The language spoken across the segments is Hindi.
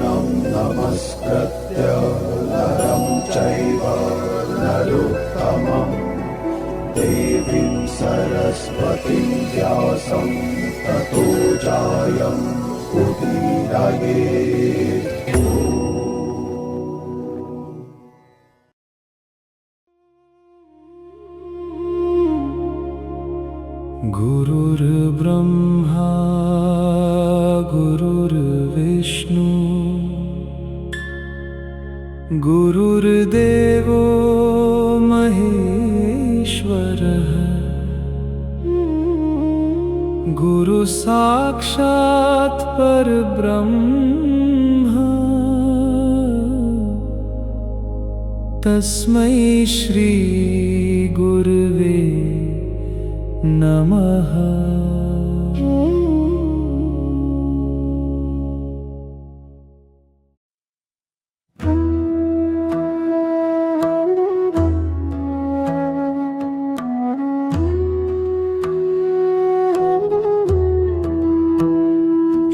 नमस्कृत्य नरं चैव नरोत्तमं देवीं सरस्वतीं व्यासं ततो जयमुदीरयेत्। गुरुर्ब्रह्मा गुरुर्विष्णु गुरुर्देवो महेश्वरः गुरुसाक्षात् परब्रह्म तस्मै श्री गुरुवे नमः।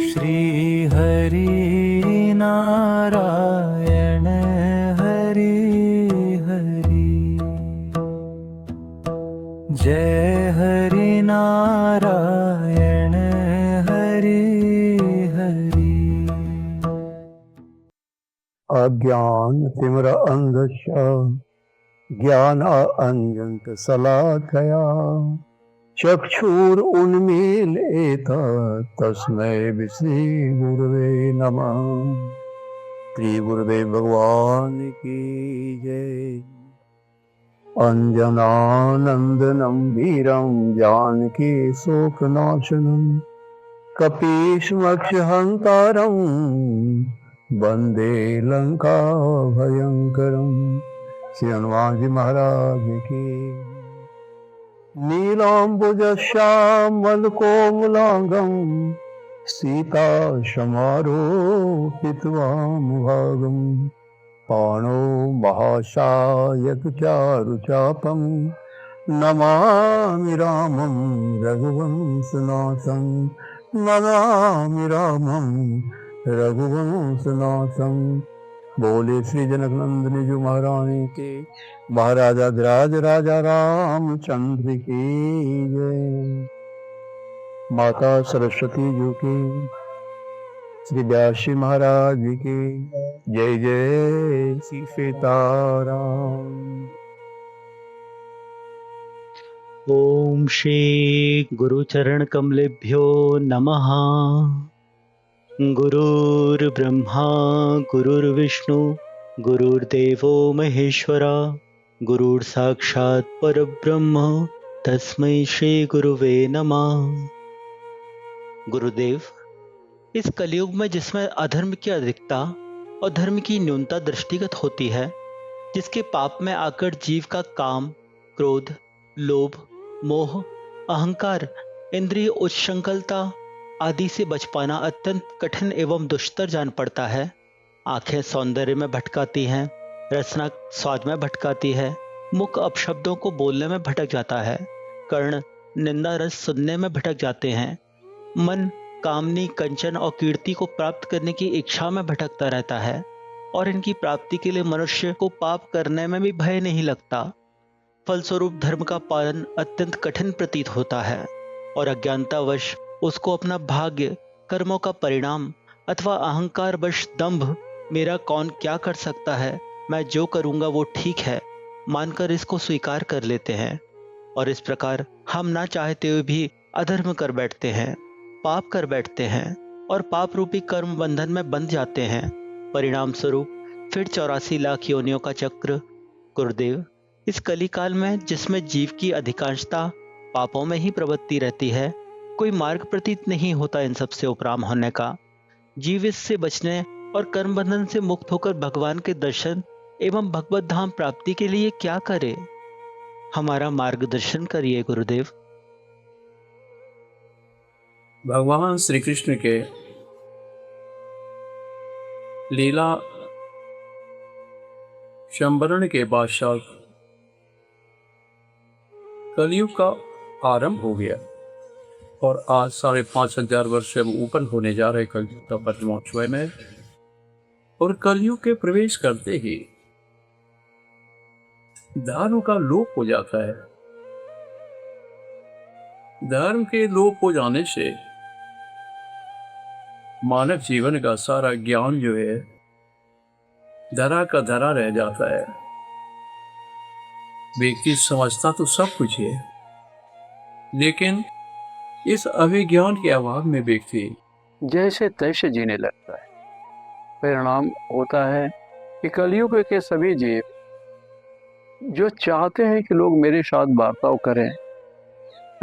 श्री हरि नारायण हरि हरि जय हरि नारायण हरि हरि। अज्ञान तिमिर अंधस्य ज्ञान अंजन शलाकया चक्षुर उन्मीलित तस्मै श्री गुरुवे नमः। श्री गुरुदेव भगवान की जय। अंजनानंदनं वीरं जानकी शोकनाशनं कपीशमक्षहंतारं वंदे लंका भयंकरं। श्री हनुमान जी महाराज की। नीलांबुजश्यामल कोमलांगं सीता समारोपितवामभागं पाणौ महाशायक चारुचापं नमामि रामं रघुवंशनाथं नमामि रामं रघुवंशनाथं। बोले श्री जनक नंदनी जी महारानी के महाराजा धिराज राजा रामचंद्र की जय। माता सरस्वती जी की, श्री व्यासी महाराज जी की जय जय श्री सीताराम। ओम श्री गुरुचरण कमलेभ्यो नमः। गुरुर्ब्रह्मा गुरुर्विष्णु गुरुर्देवो महेश्वरा गुरुर्साक्षात् परब्रह्म तस्मै श्री गुरुवे नमः। गुरुदेव, इस कलयुग में जिसमें अधर्म की अधिकता और धर्म की न्यूनता दृष्टिगत होती है, जिसके पाप में आकर जीव का काम, क्रोध, लोभ, मोह, अहंकार, इंद्रिय उच्छृंखलता आदि से बच पाना अत्यंत कठिन एवं दुष्कर जान पड़ता है। आंखें सौंदर्य में भटकाती हैं, रसना स्वाद में भटकाती है, मुख अपशब्दों को बोलने में भटक जाता है, कर्ण निंदा रस सुनने में भटक जाते हैं, मन कामनी, कंचन और कीर्ति को प्राप्त करने की इच्छा में भटकता रहता है और इनकी प्राप्ति के लिए मनुष्य को पाप करने में भी भय नहीं लगता। फलस्वरूप धर्म का पालन अत्यंत कठिन प्रतीत होता है और अज्ञानतावश उसको अपना भाग्य, कर्मों का परिणाम अथवा अहंकारवश दंभ, मेरा कौन क्या कर सकता है, मैं जो करूंगा वो ठीक है, मानकर इसको स्वीकार कर लेते हैं और इस प्रकार हम ना चाहते हुए भी अधर्म कर बैठते हैं, पाप कर बैठते हैं और पाप रूपी कर्म बंधन में बंध जाते हैं। परिणाम स्वरूप फिर 84 लाख योनियों का चक्र। गुरुदेव, इस कलिकाल में जिसमें जीव की अधिकांशता पापों में ही प्रवृत्ति रहती है, कोई मार्ग प्रतीत नहीं होता इन सबसे उपराम होने का। जीव इससे बचने और कर्म बंधन से मुक्त होकर भगवान के दर्शन एवं भगवत धाम प्राप्ति के लिए क्या करे? हमारा मार्गदर्शन करिए गुरुदेव। भगवान श्री कृष्ण के लीला संवरण के पश्चात कलयुग का आरंभ हो गया और आज 5,500 वर्ष से ऊपर होने जा रहे कलयुग का 5वां में और कलयुग के प्रवेश करते ही धर्म का लोप हो जाता है। धर्म के लोप हो जाने से मानव जीवन का सारा ज्ञान जो है धरा का धरा रह जाता है। व्यक्ति समझता तो सब कुछ है, लेकिन इस अभिज्ञान के अभाव में व्यक्ति जैसे तैसे जीने लगता है। परिणाम होता है कि कलयुग के सभी जीव जो चाहते हैं कि लोग मेरे साथ वार्ताव करें,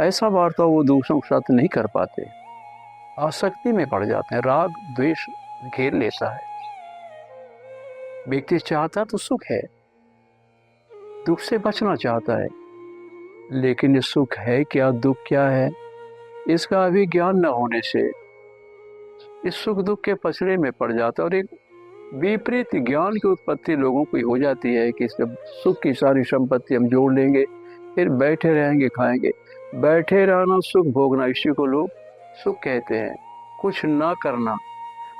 ऐसा वार्ताव वो दूसरों के साथ नहीं कर पाते, आसक्ति में पड़ जाते हैं, राग द्वेष घेर लेता है। व्यक्ति चाहता तो सुख है, दुख से बचना चाहता है, लेकिन ये सुख है क्या, दुख क्या है, इसका अभी ज्ञान न होने से इस सुख दुख के पसरे में पड़ जाता है। और एक विपरीत ज्ञान की उत्पत्ति लोगों को हो जाती है कि सुख की सारी संपत्ति हम जोड़ लेंगे, फिर बैठे रहेंगे, खाएंगे। बैठे रहना, सुख भोगना, इसी को लोग सुख कहते हैं। कुछ ना करना,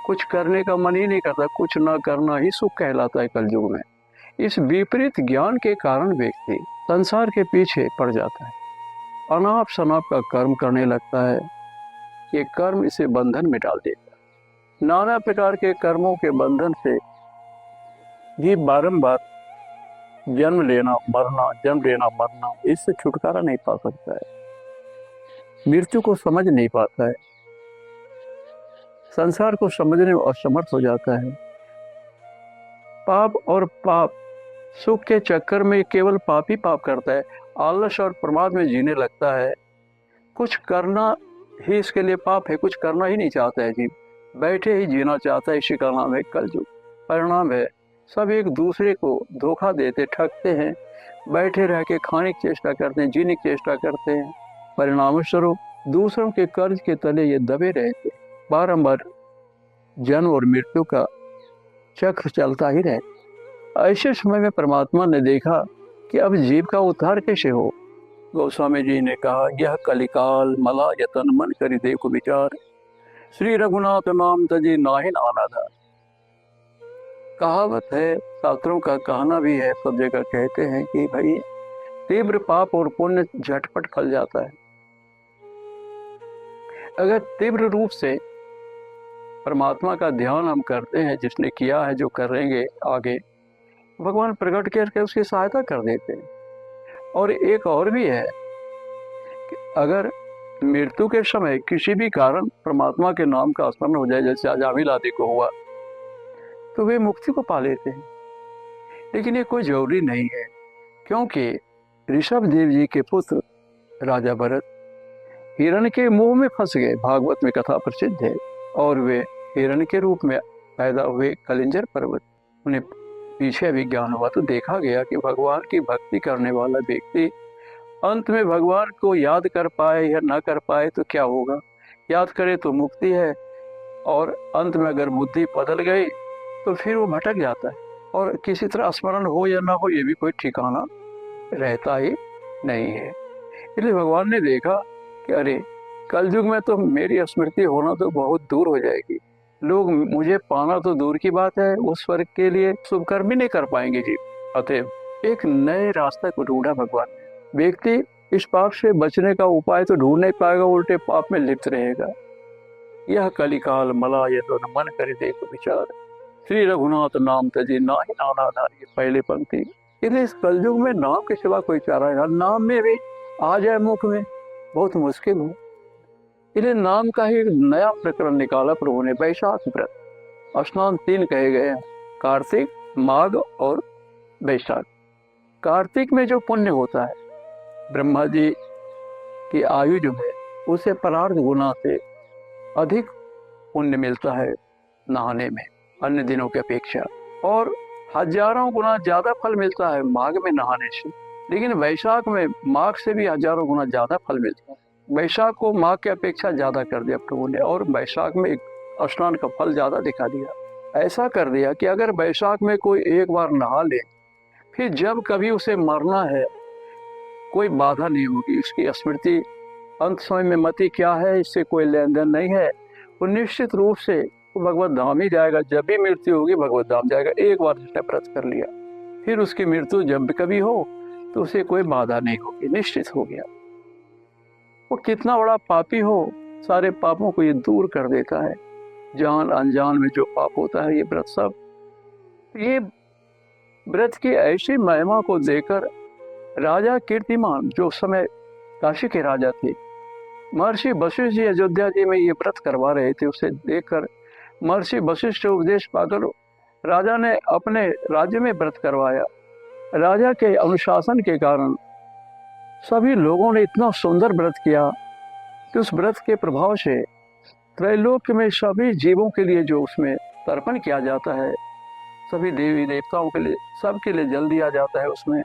कुछ करने का मन ही नहीं करता, कुछ ना करना ही सुख कहलाता है कलयुग में। इस विपरीत ज्ञान के कारण व्यक्ति संसार के पीछे पड़ जाता है, अनाप शनाप का कर्म करने लगता है। ये कर्म इसे बंधन में डाल देता है। नाना प्रकार के कर्मों के बंधन से ये बारंबार जन्म लेना मरना, जन्म लेना मरना, इससे छुटकारा नहीं पा सकता है, मृत्यु को समझ नहीं पाता है, संसार को समझने में असमर्थ हो जाता है। पाप और पाप सुख के चक्कर में केवल पाप ही पाप करता है, आलस और प्रमाद में जीने लगता है। कुछ करना ही इसके लिए पाप है, कुछ करना ही नहीं चाहता है जीव, बैठे ही जीना चाहता है। इसी का नाम है कलयुग। परिणाम है सब एक दूसरे को धोखा देते, ठगते हैं, बैठे रह के खाने की चेष्टा करते हैं, जीने की चेष्टा करते हैं। परिणाम स्वरूप दूसरों के कर्ज के तले ये दबे रहते, बारंबार जन्म और मृत्यु का चक्र चलता ही रहे। ऐसे समय में परमात्मा ने देखा कि अब जीव का उद्धार कैसे हो। गोस्वामी जी ने कहा, यह कलिकाल मला यतन मन करी देखो विचार, श्री रघुनाथ नाम तजी नाहिन आनाधार। कहावत है, शास्त्रों का कहना भी है, सब जगह कहते हैं कि भाई तीव्र पाप और पुण्य झटपट फल जाता है। अगर तीव्र रूप से परमात्मा का ध्यान हम करते हैं, जिसने किया है, जो करेंगे आगे, भगवान प्रकट करके उसकी सहायता कर देते हैं। और एक और भी है कि अगर मृत्यु के समय किसी भी कारण परमात्मा के नाम का स्मरण हो जाए, जैसे आज अमिल आदि को हुआ, तो वे मुक्ति को पा लेते हैं। लेकिन ये कोई जरूरी नहीं है, क्योंकि ऋषभ देव जी के पुत्र राजा भरत हिरण के मुंह में फंस गए, भागवत में कथा प्रसिद्ध है, और वे हिरण के रूप में पैदा हुए कलिंजर पर्वत। उन्हें पीछे अभिज्ञान हुआ तो देखा गया कि भगवान की भक्ति करने वाला व्यक्ति अंत में भगवान को याद कर पाए या ना कर पाए तो क्या होगा। याद करे तो मुक्ति है, और अंत में अगर बुद्धि बदल गई तो फिर वो भटक जाता है, और किसी तरह स्मरण हो या ना हो ये भी कोई ठिकाना रहता ही नहीं है। इसलिए भगवान ने देखा कि अरे कलयुग में तो मेरी स्मृति होना तो बहुत दूर हो जाएगी, लोग मुझे पाना तो दूर की बात है, उस स्वर्ग के लिए शुभ कर्म भी नहीं कर पाएंगे जी। अतएव एक नए रास्ते को ढूंढा भगवान ने। व्यक्ति इस पाप से बचने का उपाय तो ढूंढ नहीं पाएगा, उल्टे पाप में लिप्त रहेगा। यह कलिकाल मला ये तो मन करे देखो विचार, श्री रघुनाथ नाम तजी नाहि नानाधार। ये पहले पंक्ति। इसलिए इस कलयुग में नाम के सिवा कोई चारा है, नाम में भी आ जाए मुख में बहुत मुश्किल हो। इसलिए नाम का ही एक नया प्रकरण निकाला प्रभु ने, वैशाख व्रत। स्नान 3 कहे गए हैं, कार्तिक, माघ और वैशाख। कार्तिक में जो पुण्य होता है, ब्रह्मा जी की आयु जो है उसे परार्ध गुना से अधिक पुण्य मिलता है नहाने में अन्य दिनों की अपेक्षा, और हजारों गुना ज्यादा फल मिलता है माघ में नहाने से। लेकिन वैशाख में माघ से भी हजारों गुना ज्यादा फल मिलता है। वैशाख को माघ की अपेक्षा ज्यादा कर दिया प्रभु ने, और वैशाख में स्नान का फल ज्यादा दिखा दिया। ऐसा कर दिया कि अगर वैशाख में कोई एक बार नहा ले, फिर जब कभी उसे मरना है कोई बाधा नहीं होगी। उसकी स्मृति अंत समय में मति क्या है, इससे कोई लेन देन नहीं है। वो निश्चित रूप से वो भगवत धाम ही जाएगा। जब भी मृत्यु होगी भगवत धाम जाएगा। एक बार जिसने व्रत कर लिया, फिर उसकी मृत्यु जब भी कभी हो तो उसे कोई बाधा नहीं होगी, निश्चित हो गया। वो कितना बड़ा पापी हो, सारे पापों को ये दूर कर देता है। जान अनजान में जो पाप होता है ये व्रत सब, ये व्रत की ऐसी महिमा को देकर राजा कीर्तिमान, जो उस समय काशी के राजा थे, महर्षि वशिष्ठ जी अयोध्या जी में ये व्रत करवा रहे थे, उसे देखकर महर्षि वशिष्ठ उपदेश पाकर राजा ने अपने राज्य में व्रत करवाया। राजा के अनुशासन के कारण सभी लोगों ने इतना सुंदर व्रत किया कि उस व्रत के प्रभाव से त्रैलोक्य में सभी जीवों के लिए जो उसमें तर्पण किया जाता है, सभी देवी देवताओं के लिए, सबके लिए जल दिया जाता है, उसमें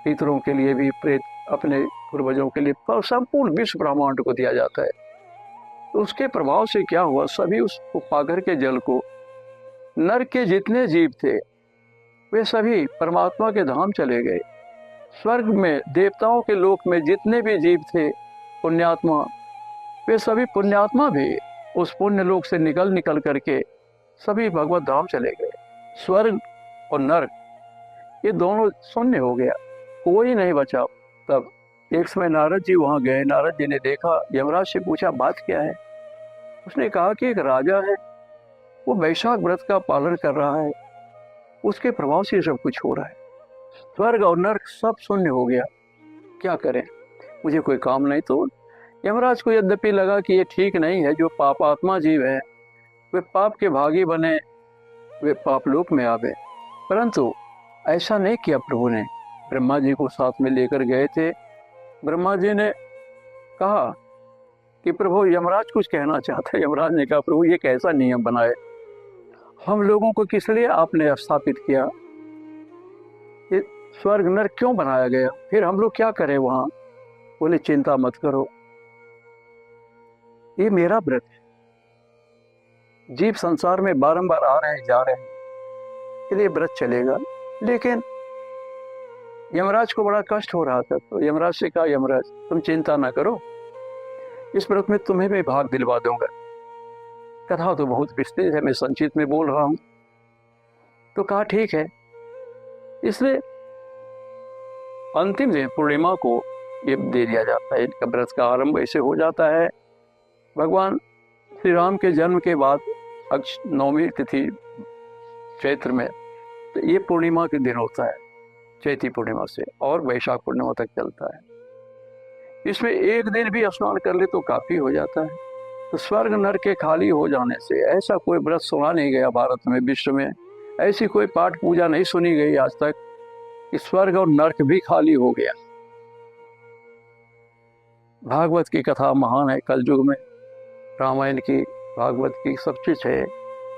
पितरों के लिए भी, प्रेत अपने पूर्वजों के लिए, संपूर्ण विश्व ब्रह्मांड को दिया जाता है। तो उसके प्रभाव से क्या हुआ, सभी उस पागर के जल को, नरक के जितने जीव थे वे सभी परमात्मा के धाम चले गए। स्वर्ग में, देवताओं के लोक में जितने भी जीव थे पुण्यात्मा, वे सभी पुण्यात्मा भी उस पुण्य लोक से निकल करके सभी भगवत धाम चले गए। स्वर्ग और नरक ये दोनों शून्य हो गया, कोई नहीं बचा। तब एक समय नारद जी वहाँ गए। नारद जी ने देखा, यमराज से पूछा बात क्या है। उसने कहा कि एक राजा है, वो वैशाख व्रत का पालन कर रहा है, उसके प्रभाव से सब कुछ हो रहा है। स्वर्ग और नरक सब शून्य हो गया, क्या करें, मुझे कोई काम नहीं। तो यमराज को यद्यपि लगा कि ये ठीक नहीं है, जो पापात्मा जीव है वे पाप के भागी बने, वे पाप लोक में आवे, परंतु ऐसा नहीं किया प्रभु ने। ब्रह्मा जी को साथ में लेकर गए थे। ब्रह्मा जी ने कहा कि प्रभु, यमराज कुछ कहना चाहता है। यमराज ने कहा, प्रभु ये कैसा नियम बनाए, हम लोगों को किस लिए आपने स्थापित किया, ये स्वर्ग नरक क्यों बनाया गया, फिर हम लोग क्या करें वहां। बोले चिंता मत करो, ये मेरा व्रत है। जीव संसार में बारंबार आ रहे हैं जा रहे हैं, इसलिए व्रत चलेगा। लेकिन यमराज को बड़ा कष्ट हो रहा था, तो यमराज से कहा, यमराज तुम चिंता ना करो, इस व्रत में तुम्हें मैं भाग दिलवा दूंगा। कथा तो बहुत विस्तृत है, मैं संक्षिप्त में बोल रहा हूं। तो कहा ठीक है। इसलिए अंतिम दिन पूर्णिमा को ये दे दिया जाता है, इनका व्रत का आरंभ ऐसे हो जाता है। भगवान श्री राम के जन्म के बाद नवमी तिथि चैत्र में, तो ये पूर्णिमा के दिन होता है, चैती पूर्णिमा से और वैशाख पूर्णिमा तक चलता है। इसमें एक दिन भी स्नान कर ले तो काफी हो जाता है। तो स्वर्ग नरक के खाली हो जाने से ऐसा कोई व्रत सुना नहीं गया भारत में, विश्व में ऐसी कोई पाठ पूजा नहीं सुनी गई आज तक कि स्वर्ग और नरक भी खाली हो गया। भागवत की कथा महान है, कलयुग में रामायण की, भागवत की सब चीज है,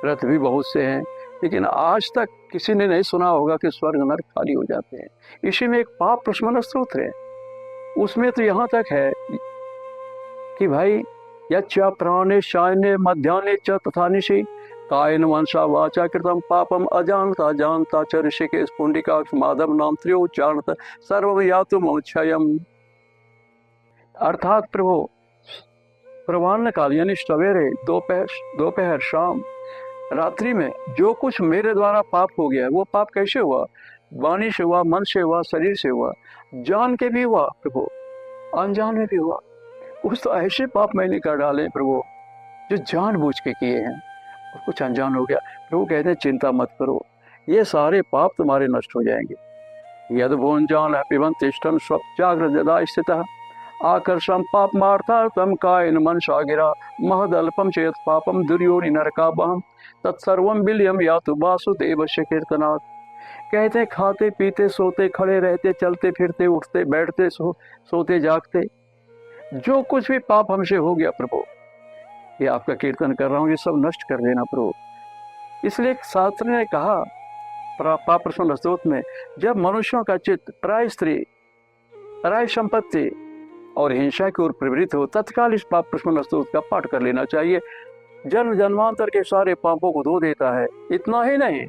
व्रत भी बहुत से हैं, लेकिन आज तक किसी ने नहीं सुना होगा कि स्वर्ग नरक खाली हो जाते हैं। इसी में एक पाप प्रशमन स्तोत्र है, उसमें तो यहाँ तक है कि भाई यच्च प्राणे शायने मध्याह्ने च तथा निशि कायेन मनसा वाचा कृतं पापम अजानता जानता च ऋषिकेश पुंडरीकाक्ष माधव नाम त्रयोच्चारणतः सर्वं यातु मोक्षयम्। अर्थात प्रभु प्रवान्न काल यानी सवेरे, दोपहर, शाम, रात्रि में जो कुछ मेरे द्वारा पाप हो गया, वो पाप कैसे हुआ, वाणी से हुआ, मन से हुआ, शरीर से हुआ, जान के भी हुआ प्रभु, अनजान में भी हुआ। कुछ तो ऐसे पाप मैंने कर डाले प्रभु जो जानबूझ के किए हैं, और कुछ अनजान हो गया। प्रभु कहते हैं चिंता मत करो, ये सारे पाप तुम्हारे नष्ट हो जाएंगे। यद भोंजान पिबन तिष्ठन स्वजाग्रत यदा स्थितः आकर्षम पाप मार्थार्थम कायेन मनसा गिरा महदल्पम चेत पापम दुर्योनि नरकाबहम तत्सर्वम विलियम यातु वासुदेवस्य कीर्तनात्। कहते खाते पीते सोते खड़े रहते चलते फिरते उठते बैठते सोते जागते जो कुछ भी पाप हमसे हो गया प्रभु, ये आपका कीर्तन कर रहा हूँ, ये सब नष्ट कर देना प्रभु। इसलिए शास्त्र ने कहा पाप प्रशमन स्तोत्र में, जब मनुष्यों का चित्त पराय स्त्री, पराय संपत्ति और हिंसा की ओर प्रवृत्त हो, तत्काल इस पाप प्रशमन स्तोत्र का पाठ कर लेना चाहिए। जन्म जन्मांतर के सारे पापों को धो देता है। इतना ही नहीं,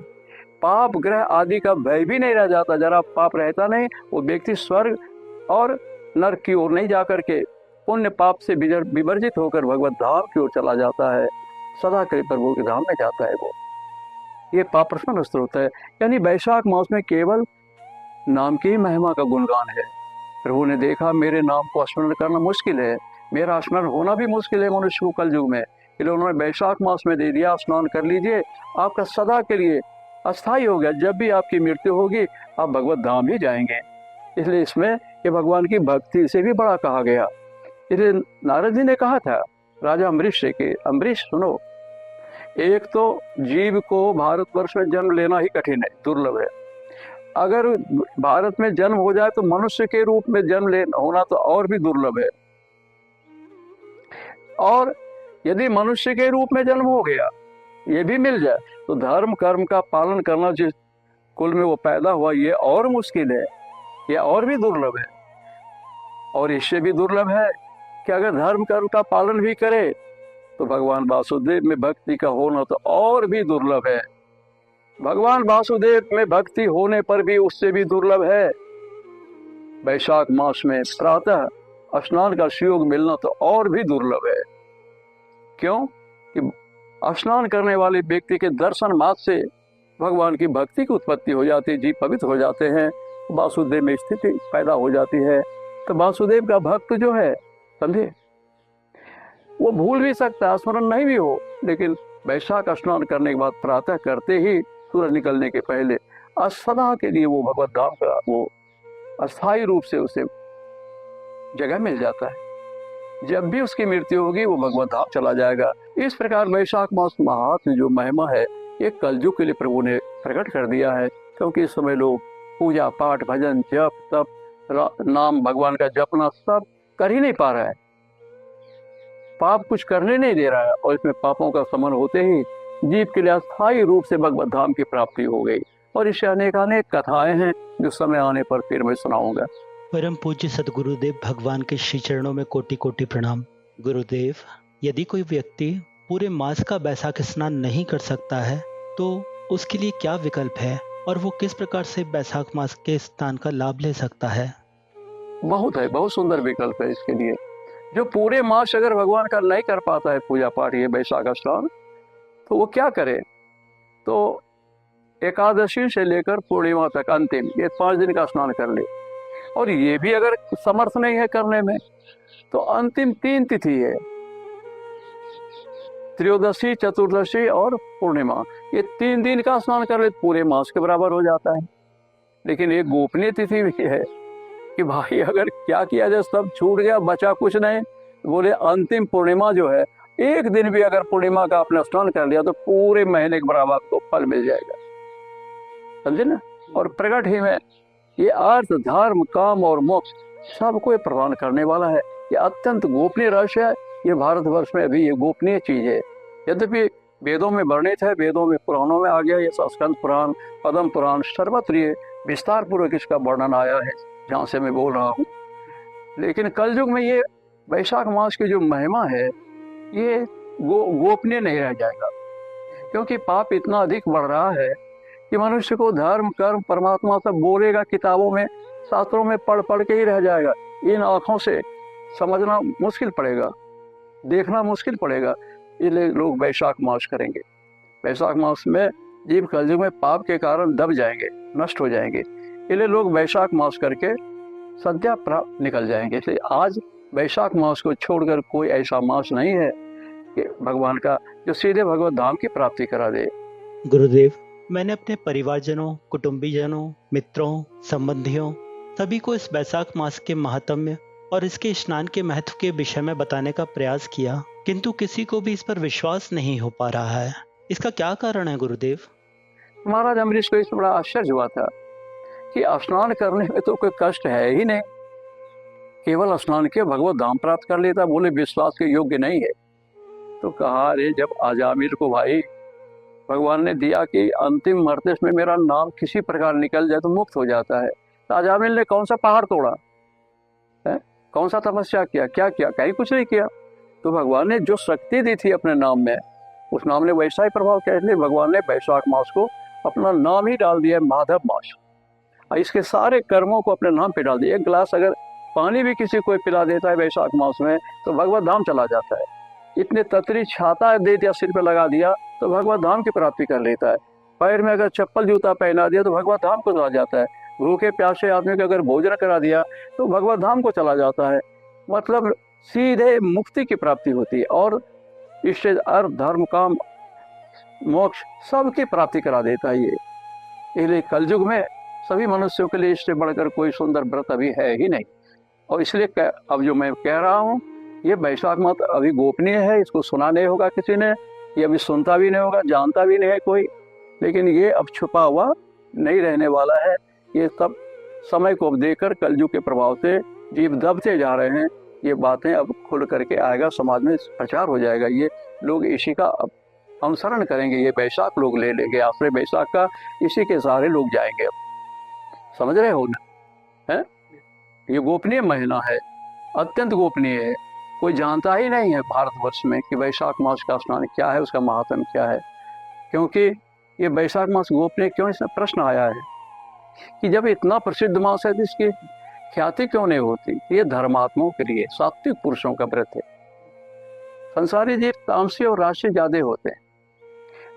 पाप ग्रह आदि का भय भी नहीं रह जाता। जरा पाप रहता नहीं, वो व्यक्ति स्वर्ग और नरक की ओर नहीं जाकर के पुण्य पाप से विवर्जित होकर भगवत धाम की ओर चला जाता है। सदा के लिए प्रभु के धाम में जाता है वो। ये पाप्रसन्न स्त्रोत है। यानी वैशाख मास में केवल नाम की महिमा का गुणगान है। प्रभु ने देखा मेरे नाम को स्मरण करना मुश्किल है, मेरा स्मरण होना भी मुश्किल है मनुष्य को कल युग में, इसलिए उन्होंने वैशाख मास में दे दिया, स्नान कर लीजिए, आपका सदा के लिए अस्थायी हो गया। जब भी आपकी मृत्यु होगी आप भगवत धाम ही जाएंगे। इसलिए इसमें ये भगवान की भक्ति से भी बड़ा कहा गया। इसलिए नारद जी ने कहा था राजा अम्बरीश से कि अम्बरीश सुनो, एक तो जीव को भारतवर्ष में जन्म लेना ही कठिन है, दुर्लभ है। अगर भारत में जन्म हो जाए तो मनुष्य के रूप में जन्म होना तो और भी दुर्लभ है। और यदि मनुष्य के रूप में जन्म हो गया, ये भी मिल जाए, तो धर्म कर्म का पालन करना जिस कुल में वो पैदा हुआ ये और मुश्किल है, ये और भी दुर्लभ है। और इससे भी दुर्लभ है कि अगर धर्म कर्म का पालन भी करे तो भगवान वासुदेव में भक्ति का होना तो और भी दुर्लभ है। भगवान वासुदेव में भक्ति होने पर भी उससे भी दुर्लभ है। वैशाख मास में प्रातः स्नान का सुयोग मिलना तो और भी दुर्लभ है। क्यों कि स्नान करने वाले व्यक्ति के दर्शन मात्र से भगवान की भक्ति की उत्पत्ति हो जाती है, जीव पवित्र हो जाते हैं, वासुदेव में स्थिति पैदा हो जाती है। तो वासुदेव का भक्त जो है, समझे, वो भूल भी सकता है, स्मरण नहीं भी हो, लेकिन वैशाख स्नान करने के बाद प्रातः करते ही सूरज निकलने के पहले सदा के लिए वो भगवत धाम का वो अस्थायी रूप से उसे जगह मिल जाता है। जब भी उसकी मृत्यु होगी वो भगवत धाम चला जाएगा। इस प्रकार वैशाख मास महात्म्य जो महिमा है ये कलयुग के लिए प्रभु ने प्रकट कर दिया है। क्योंकि इस समय लोग पूजा पाठ भजन जप तप नाम भगवान का जपना सब कर ही नहीं पा रहा है, पाप कुछ करने नहीं दे रहा है, और इसमें पापों का समन होते ही जीव के लिए अस्थायी रूप से भगवत धाम की प्राप्ति हो गई। और इससे अनेक कथाएं हैं जो समय आने पर फिर मैं सुनाऊंगा। परम पूज्य सदगुरुदेव भगवान के श्री चरणों में कोटि कोटि प्रणाम। गुरुदेव, यदि कोई व्यक्ति पूरे मास का बैसाख स्नान नहीं कर सकता है तो उसके लिए क्या विकल्प है और वो किस प्रकार से बैसाख मास के स्नान का लाभ ले सकता है? बहुत है, बहुत सुंदर विकल्प है इसके लिए। जो पूरे मास अगर भगवान का नहीं कर पाता है पूजा पाठ ये वैशाख स्नान, तो वो क्या करे? तो एकादशी से लेकर पूर्णिमा तक अंतिम ये 5 दिन का स्नान कर ले। और ये भी अगर समर्थ नहीं है करने में तो अंतिम 3 तिथि है, त्रयोदशी, चतुर्दशी और पूर्णिमा, ये 3 दिन का स्नान कर ले, पूरे मास के बराबर हो जाता है। लेकिन एक गोपनीय तिथि भी है कि भाई अगर क्या किया जाए, सब छूट गया, बचा कुछ नहीं, बोले अंतिम पूर्णिमा जो है, एक दिन भी अगर पूर्णिमा का आपने स्नान कर लिया तो पूरे महीने के बराबर आपको फल मिल जाएगा, समझे ना। और प्रकट ही में ये अर्थ धर्म काम और मोक्ष सबको ये प्रदान करने वाला है। ये अत्यंत गोपनीय रहस्य है, ये भारतवर्ष में अभी ये गोपनीय चीज है। यद्यपि वेदों में वर्णित है, वेदों में पुराणों में आ गया, ये स्कंद पुराण, पद्म पुराण, सर्वत्र ये विस्तार पूर्वक इसका वर्णन आया है जहाँ से मैं बोल रहा हूँ। लेकिन कल युग में ये वैशाख मास की जो महिमा है ये गोपनीय नहीं रह जाएगा, क्योंकि पाप इतना अधिक बढ़ रहा है कि मनुष्य को धर्म कर्म परमात्मा सब बोलेगा, किताबों में शास्त्रों में पढ़ पढ़ के ही रह जाएगा। इन आँखों से समझना मुश्किल पड़ेगा, देखना मुश्किल पड़ेगा। इसलिए लोग वैशाख मास करेंगे। वैशाख मास में जीव कलयुग में पाप के कारण दब जाएंगे, नष्ट हो जाएंगे, इसलिए लोग वैशाख मास करके सद्या प्राप्त निकल जाएंगे। इसलिए आज वैशाख मास को छोड़कर कोई ऐसा मास नहीं है कि भगवान का जो सीधे भगवत धाम की प्राप्ति करा दे। गुरुदेव, मैंने अपने परिवारजनों, कुटुंबीजनों, मित्रों, संबंधियों सभी को इस वैशाख मास के महात्म्य और इसके स्नान के महत्व के विषय में बताने का प्रयास किया, किंतु किसी को भी इस पर विश्वास नहीं हो पा रहा है। इसका क्या कारण है गुरुदेव? महाराज अम्बरीश को इस बड़ा आश्चर्य हुआ था कि स्नान करने में तो कोई कष्ट है ही नहीं, केवल स्नान के भगवत धाम प्राप्त कर लेता, बोले विश्वास के योग्य नहीं है। तो कहा अरे जब अजामिल को भाई भगवान ने दिया कि अंतिम मरते में मेरा नाम किसी प्रकार निकल जाए तो मुक्त हो जाता है, तो अजामिल ने कौन सा पहाड़ तोड़ा है, कौन सा तपस्या किया, क्या किया? कहीं कुछ नहीं किया। तो भगवान ने जो शक्ति दी थी अपने नाम में, उस नाम ने वैसा ही प्रभाव किया। इसलिए भगवान ने वैशाख मास को अपना नाम ही डाल दिया माधव मास, और इसके सारे कर्मों को अपने नाम पे डाल दिया। 1 गिलास अगर पानी भी किसी को पिला देता है वैशाख मास में तो भगवत धाम चला जाता है। इतने ततरी छाता दे दिया, सिर पे लगा दिया तो भगवत धाम की प्राप्ति कर लेता है। पैर में अगर चप्पल जूता पहना दिया तो भगवत धाम को चला जाता है। भूखे प्यासे आदमी को अगर भोजन करा दिया तो भगवत धाम को चला जाता है। मतलब सीधे मुक्ति की प्राप्ति होती है और इससे अर्थ धर्म काम मोक्ष सबकी प्राप्ति करा देता है ये। इसलिए कलयुग में सभी मनुष्यों के लिए इससे बढ़कर कोई सुंदर व्रत अभी है ही नहीं। और इसलिए अब जो मैं कह रहा हूँ ये वैशाख मास अभी गोपनीय है, इसको सुना नहीं होगा किसी ने, ये अभी सुनता भी नहीं होगा, जानता भी नहीं है कोई, लेकिन ये अब छुपा हुआ नहीं रहने वाला है। ये सब समय को अब देकर कलयुग के प्रभाव से जीव दबते जा रहे हैं। ये बातें अब खुल करके आएगा, समाज में प्रचार हो जाएगा, ये लोग इसी का अनुसरण करेंगे। ये वैशाख लोग ले लेंगे आश्रय वैशाख का, इसी के सहारे लोग जाएंगे। अब समझ रहे हो ना? है ये गोपनीय महीना है, अत्यंत गोपनीय है। कोई जानता ही नहीं है भारतवर्ष में कि वैशाख मास का स्नान क्या है, उसका महात्म क्या है। क्योंकि ये वैशाख मास गोपनीय क्यों, इसमें प्रश्न आया है कि जब इतना प्रसिद्ध मास है तो इसकी ख्याति क्यों नहीं होती। ये धर्मात्माओं के लिए, सात्विक पुरुषों का व्रत है। संसारी जीव तामसी और राशि ज्यादा होते हैं,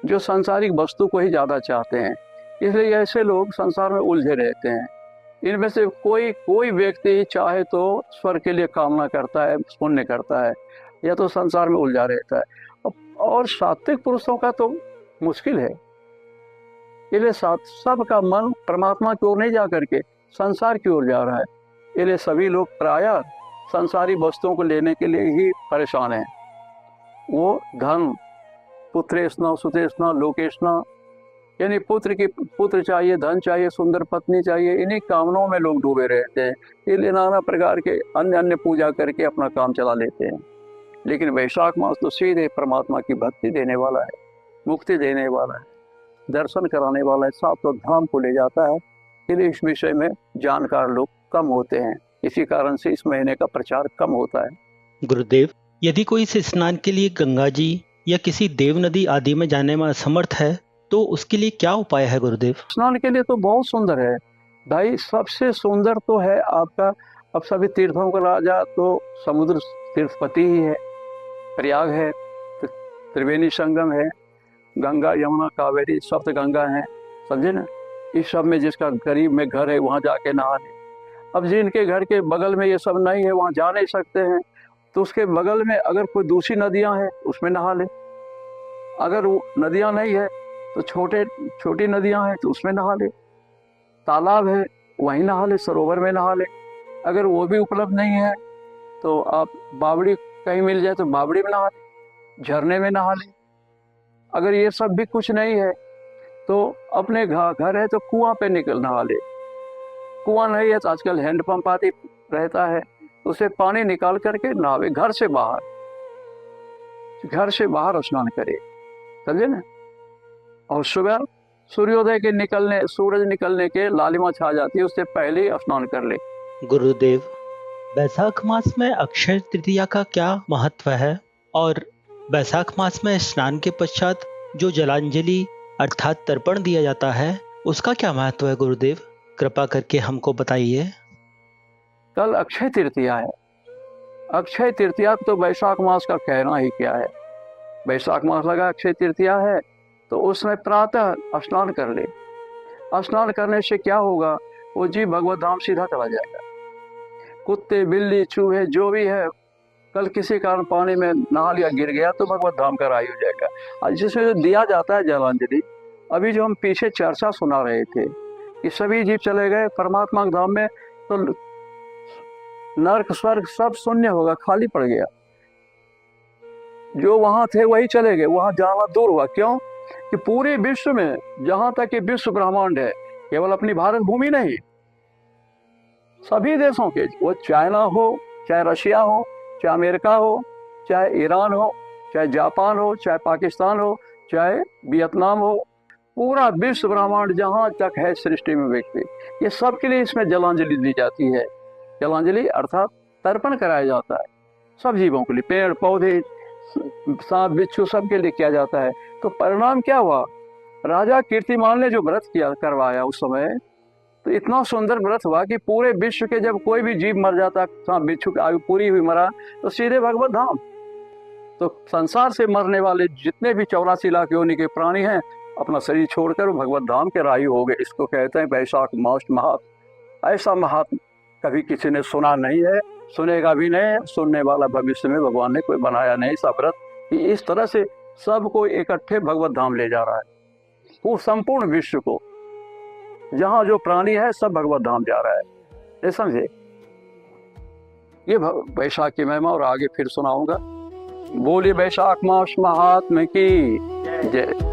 जो सांसारिक वस्तु को ही ज्यादा चाहते हैं, इसलिए ऐसे लोग संसार में उलझे रहते हैं। इनमें से कोई व्यक्ति चाहे तो स्वर्ग के लिए कामना करता है, पुण्य करता है, या तो संसार में उलझा रहता है। और सात्विक पुरुषों का तो मुश्किल है। इसलिए सबका मन परमात्मा की ओर नहीं जा करके संसार की ओर जा रहा है। इसलिए सभी लोग प्रायः संसारी वस्तुओं को लेने के लिए ही परेशान हैं। वो धन, पुत्रेष्णा, सुतेष्णा, लोकेष्णा, यानी पुत्र चाहिए, धन चाहिए, सुंदर पत्नी चाहिए, इन्हीं कामनाओं में लोग डूबे रहते हैं। इसलिए नाना प्रकार के अन्य पूजा करके अपना काम चला लेते हैं। लेकिन वैशाख मास तो सीधे परमात्मा की भक्ति देने वाला है, मुक्ति देने वाला है, दर्शन कराने वाला है, सात धाम को ले जाता है। इसलिए इस विषय में जानकार लोग कम होते हैं, इसी कारण से इस महीने का प्रचार कम होता है। गुरुदेव, यदि कोई इस स्नान के लिए गंगा जी या किसी देव नदी आदि में जाने में असमर्थ है तो उसके लिए क्या उपाय है गुरुदेव? स्नान के लिए तो बहुत सुंदर है भाई, सबसे सुंदर तो है आपका, अब सभी तीर्थों का राजा तो समुद्र तीर्थपति ही है, प्रयाग है, त्रिवेणी संगम है, गंगा यमुना कावेरी सप्त गंगा है, समझे ना। इस सब में जिसका गरीब में घर है वहाँ जाके नहा ले। अब जिनके घर के बगल में ये सब नहीं है, वहाँ जा नहीं सकते हैं, तो उसके बगल में अगर कोई दूसरी नदियाँ हैं उसमें नहा ले। अगर वो नदियाँ नहीं है तो छोटी नदियाँ हैं तो उसमें नहा ले। तालाब है वहीं नहा ले, सरोवर में नहा ले। अगर वो भी उपलब्ध नहीं है तो आप बावड़ी कहीं मिल जाए तो बावड़ी में नहा ले, झरने में नहा ले। अगर ये सब भी कुछ नहीं है तो अपने घर है तो कुआं पे नहा ले। कुआं नहीं है तो आजकल हैंडपंप आदि रहता है, उसे पानी निकाल करके नहावे। घर से बाहर स्नान करे, समझे ना। और सुबह सूर्योदय के सूरज निकलने के लालिमा छा जाती है, उससे पहले ही स्नान कर ले। गुरुदेव, वैशाख मास में अक्षय तृतीया का क्या महत्व है और वैशाख मास में स्नान के पश्चात जो जलांजलि अर्थात तर्पण दिया जाता है उसका क्या महत्व है गुरुदेव? कृपा करके हमको बताइए। कल अक्षय तृतीया है। अक्षय तृतीया तो वैशाख मास का कहना ही क्या है। वैशाख मास लगा अक्षय तृतीया है तो उसमें प्रातः स्नान कर ले। स्नान करने से क्या होगा, वो जीव भगवत धाम सीधा चला जाएगा। कुत्ते बिल्ली चूहे जो भी है, कल किसी कारण पानी में नहा लिया, गिर गया तो भगवत धाम का राय हो जाएगा। और जिसमें जो दिया जाता है जलांजलि, अभी जो हम पीछे चर्चा सुना रहे थे कि सभी जीव चले गए परमात्मा के धाम में, तो नर्क स्वर्ग सब शून्य होगा, खाली पड़ गया। जो वहां थे वही चले गए, वहां जाना दूर हुआ। क्यों कि पूरे विश्व में जहां तक ये विश्व ब्रह्मांड है, केवल अपनी भारत भूमि नहीं, सभी देशों के, वो चाइना हो, चाहे रशिया हो, चाहे अमेरिका हो, चाहे ईरान हो, चाहे जापान हो, चाहे पाकिस्तान हो, चाहे वियतनाम हो, पूरा विश्व ब्रह्मांड जहाँ तक है सृष्टि में व्यक्ति, ये सब के लिए इसमें जलांजलि दी जाती है। जलांजलि अर्थात तर्पण कराया जाता है सब जीवों के लिए, पेड़ पौधे सांप बिच्छू सब के लिए किया जाता है। तो परिणाम क्या हुआ, राजा कीर्तिमान ने जो व्रत करवाया उस समय, तो इतना सुंदर व्रत हुआ कि पूरे विश्व के जब कोई भी जीव मर जाता, सांप बिच्छू की आयु पूरी हुई मरा, तो सीधे भगवत धाम। तो संसार से मरने वाले जितने भी 84 लाख योनि के प्राणी हैं, अपना शरीर छोड़कर वो भगवत धाम के राही हो गए। इसको कहते हैं वैशाख मास महात्म। ऐसा महात्म कभी किसी ने सुना नहीं है, सुनेगा भी नहीं, सुनने वाला भविष्य में भगवान ने कोई बनाया नहीं ऐसा व्रत कि इस तरह से सबको इकट्ठे भगवत धाम ले जा रहा है। वो संपूर्ण विश्व को, जहाँ जो प्राणी है सब भगवत धाम जा रहा है, ये समझे। ये वैशाख की महिमा और आगे फिर सुनाऊंगा। बोलिए वैशाख मास महात्म की जय।